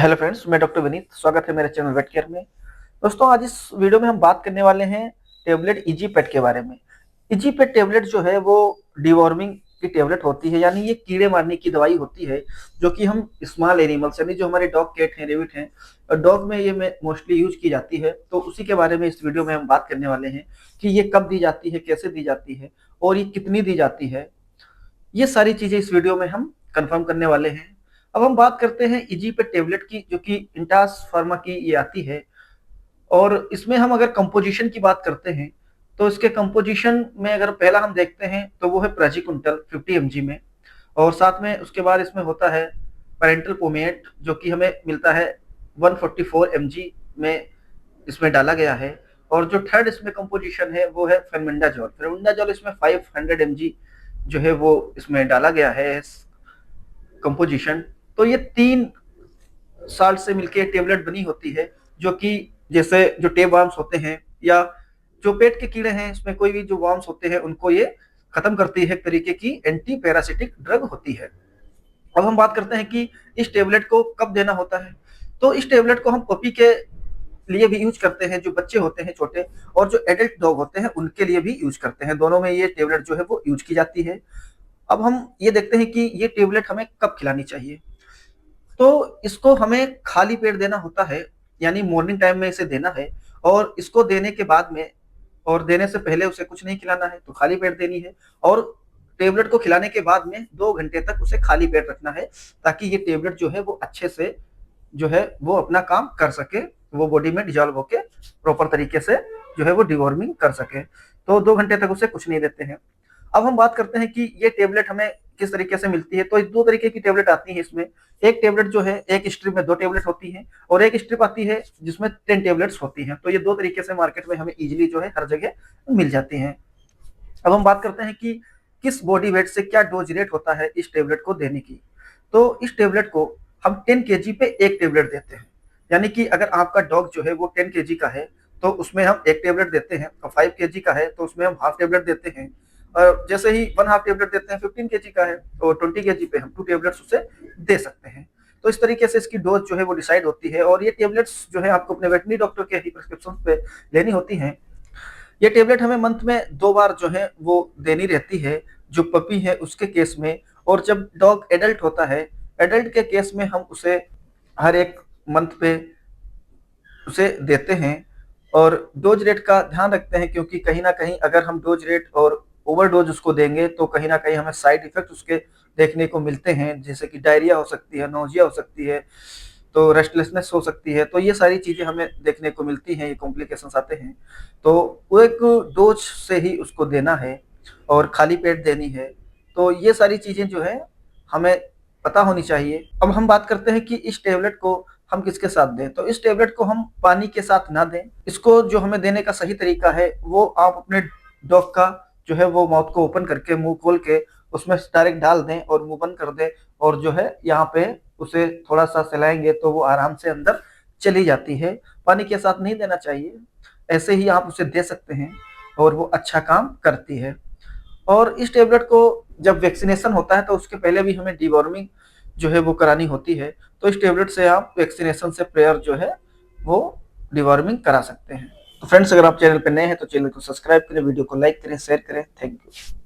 Hello friends, मैं doctor Vineet. स्वागत है मेरे चैनल वेट केयर में। दोस्तों, आज इस वीडियो में हम बात करने वाले हैं टेबलेट इजीपेट के बारे में। इजीपेट टेबलेट जो है वो डिवॉर्मिंग की टेबलेट होती है, यानी ये कीड़े मारने की दवाई होती है जो कि हम स्मॉल एनिमल्स यानी जो हमारे डॉग, कैट हैं, रेबिट हैं, और डॉग में ये मोस्टली यूज की जाती है। तो उसी के बारे में इस वीडियो में हम बात करने वाले हैं कि ये कब दी जाती है, कैसे दी जाती है और ये कितनी दी जाती है। ये सारी चीजें इस वीडियो में हम कंफर्म करने वाले हैं। अब हम बात करते हैं इजीपेट टेबलेट की, जो कि इंटास फार्मा की ये आती है। और इसमें हम अगर कंपोजिशन की बात करते हैं तो इसके कंपोजिशन में अगर पहला हम देखते हैं तो वो है प्राजिक्विंटल 50 mg में, और साथ में उसके बाद इसमें होता है पेरेंटल पोमेट जो कि हमें मिलता है 144 mg में इसमें डाला गया है। और जो थर्ड इसमें कंपोजिशन है वो है फेर्मेंडाजोल। फेर्मेंडाजोल इसमें 500 mg जो है वो इसमें डाला गया है कंपोजिशन। तो ये 3 साल्ट से मिलकर टेबलेट बनी होती है, जो कि जैसे जो टेप वार्म्स होते हैं या जो पेट के कीड़े हैं, इसमें कोई भी जो वार्म्स होते हैं उनको ये खत्म करती है। एक तरीके की एंटी पैरासिटिक ड्रग होती है। अब हम बात करते हैं कि इस टेबलेट को कब देना होता है। तो इस टेबलेट को हम पपी के लिए भी यूज करते हैं, जो बच्चे होते हैं छोटे, और जो एडल्ट डॉग होते हैं उनके लिए भी यूज करते हैं। दोनों में ये टेबलेट जो है वो यूज की जाती है। अब हम ये देखते हैं कि ये टेबलेट हमें कब खिलानी चाहिए। तो इसको हमें खाली पेट देना होता है, यानी मॉर्निंग टाइम में इसे देना है। और इसको देने के बाद में और देने से पहले उसे कुछ नहीं खिलाना है, तो खाली पेट देनी है। और टेबलेट को खिलाने के बाद में 2 घंटे तक उसे खाली पेट रखना है, ताकि ये टेबलेट जो है वो अच्छे से जो है वो अपना काम कर सके, वो बॉडी में डिजॉल्व होके प्रॉपर तरीके से जो है वो डिवॉर्मिंग कर सके। तो 2 घंटे तक उसे कुछ नहीं देते हैं। अब हम बात करते हैं कि ये टेबलेट हमें किस तरीके से मिलती है। तो 2 तरीके की टेबलेट आती है इसमें। एक टेबलेट जो है, एक स्ट्रिप में 2 टेबलेट होती है, और एक स्ट्रिप आती है जिसमें 10 टेबलेट्स होती हैं। तो ये 2 तरीके से मार्केट में हमें इजीली जो है हर जगह मिल जाती हैं। अब हम बात करते हैं कि किस बॉडी वेट से क्या डोज रेट होता है इस टेबलेट को देने की। तो इस टेबलेट को हम 10 केजी पे एक टेबलेट देते हैं। यानी कि अगर आपका डॉग जो है वो 10 केजी का है तो उसमें हम एक टेबलेट देते हैं, और 5 केजी का है तो उसमें हम हाफ टेबलेट देते हैं। और जैसे ही 1 हाफ टेबलेट देते हैं 15 केजी का है तो 20 केजी पे हम 2 टेबलेट्स उसे दे सकते हैं। तो इस तरीके से इसकी डोज जो है वो डिसाइड होती है। और ये टेबलेट्स जो है आपको अपने वेटनरी डॉक्टर के ही प्रिस्क्रिप्शन पे लेनी होती हैं। ये टेबलेट हमें मंथ में 2 बार जो है वो देनी रहती है, जो पपी है उसके केस में। और जब डॉग एडल्ट होता है, एडल्ट के केस में हम उसे हर एक मंथ पे उसे देते हैं। और डोज रेट का ध्यान रखते हैं, क्योंकि कहीं ना कहीं अगर हम डोज रेट और ओवरडोज उसको देंगे तो कहीं ना कहीं हमें साइड इफेक्ट उसके देखने को मिलते हैं, जैसे कि डायरिया हो सकती है, नोजिया हो सकती है, तो रेस्टलेसनेस हो सकती है। तो ये सारी चीजें हमें देखने को मिलती हैं, ये कॉम्प्लिकेशंस आते हैं। तो वो एक डोज से ही उसको देना है और खाली पेट देनी है। तो ये सारी चीजें जो है हमें पता होनी चाहिए। अब हम बात करते हैं कि इस टेबलेट को हम किसके साथ दें। तो इस टेबलेट को हम पानी के साथ ना दें। इसको जो हमें देने का सही तरीका है वो आप अपने डॉग का जो है वो माउथ को ओपन करके, मुंह खोल के उसमें डायरेक्ट डाल दें और मुंह बंद कर दें। और जो है यहाँ पे उसे थोड़ा सा सहलाएंगे तो वो आराम से अंदर चली जाती है। पानी के साथ नहीं देना चाहिए, ऐसे ही आप उसे दे सकते हैं और वो अच्छा काम करती है। और इस टेबलेट को जब वैक्सीनेशन होता है तो उसके पहले भी हमें डिवॉर्मिंग जो है वो करानी होती है। तो इस टेबलेट से आप वैक्सीनेशन से प्रेयर जो है वो डिवॉर्मिंग करा सकते हैं। तो फ्रेंड्स, अगर आप चैनल पर नए हैं तो चैनल को सब्सक्राइब करें, वीडियो को लाइक करें, शेयर करें। Thank you.